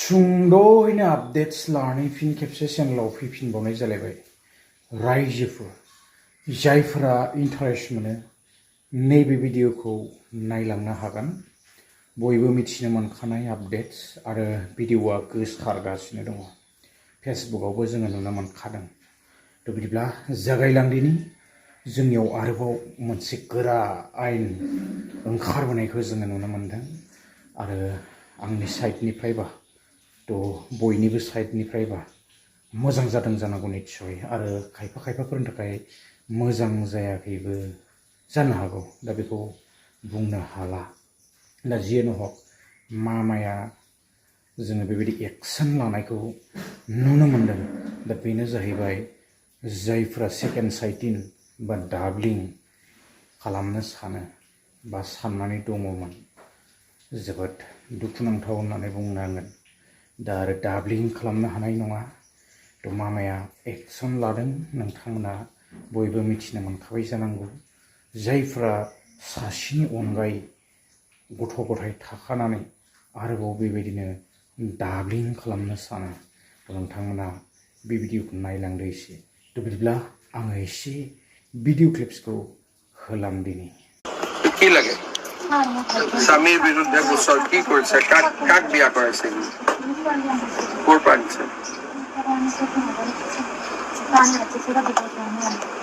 सुंद'यैनो updates लानानै फिन खेबसे चेनेलाव फैफिनबावनाय जालायबाय रायजोफोर जायफोरा इन्टारेस्ट मोनो नैबे भिडिअखौ नायलांनो हागोन बयबो मिथिनो मोनखानाय आपडेट्स आरो भिडिअआ गोसारगासिनो दङ फेसबुकआवबो जोङो नुनो मोनखादों थ' बिदिब्ला जागायलांदिनि जोंनियाव आरोबाव मोनसे गोरा आयेन ओंखारबोनायखौ जोङो नुनो मोनदों आरो आंनि साइडनिफ्रायबा थ' बयनिबो साइडनिफ्रायबा मोजां जादों जानांगौ निस्सय आरो खायफाफोरनि थाखाय मोजां जायाखैबो जानो हागौ दा बेखौ बुंनो हाला दा जियानो हक मामाया जोङो बेबायदि एक्सन लानायखौ नुनो मोनदों दा बेनो जाहैबाय जायफ्रा सेकेन्ड साइटिन बा डाबलिं खालामनो सानो बा साननानै दङमोन जोबोद दुखुनांथाव होननानै बुंनांगोन दा आरो डाबलिं खालामनो हानाय नङा थ' मामाया एक्सन लादों नोंथांमोना बयबो मिथिनो मोनखाबाय जानांगौ जायफ्रा सासेनि अनगायै गथ' गथाय थाखानानै आरोबाव बेबायदिनो डाबलिं खालामनो सानो थ' नोंथांमोना बे भिडिअखौ नायलांदो एसे थ' बिदिब्ला आङो एसे भिडिअ क्लिप्सखौ होलांदिनि কি লাগে স্বামীৰ বিৰুদ্ধে গোচৰ কি কৰিছে কাক কাক বিয়া কৰাইছে ক'ৰ পৰা আনিছে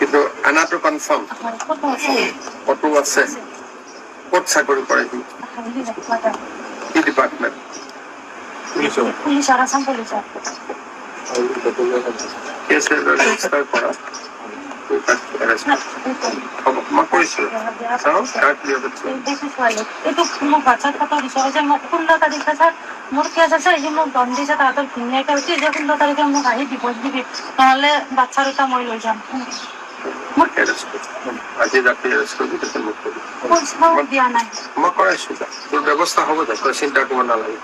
কিন্তু আনাটো কনফাৰ্ম ফটো আছে ক'ত চাকৰি কৰে সি কি ডিপাৰ্টমেণ্ট পুলিচৰ আছাম পুলিচৰ কেছ ৰেজিষ্টাৰ কৰা মই কৈছোঁ চাওক কাক বিয়া পাতিছে এইটো মোক বাচ্ছাৰ কথা দিছে যে মোক 16 তাৰিখে ছাৰ মোৰ কেছ আছে সি মোক দম দিছে তাহাঁতৰ ধুনীয়াকৈ হৈছে যে 16 তাৰিখে মোক আহি ডিভ'ৰ্চ দিবি নহ'লে বাচ্ছা দুটা মই লৈ যাম আজি ৰাতি এৰেষ্ট কৰি পইচাও দিয়া নাই মই কৰাইছোঁ তোৰ ব্যৱস্থা হ'ব দে তই চিন্তা কৰিব নালাগে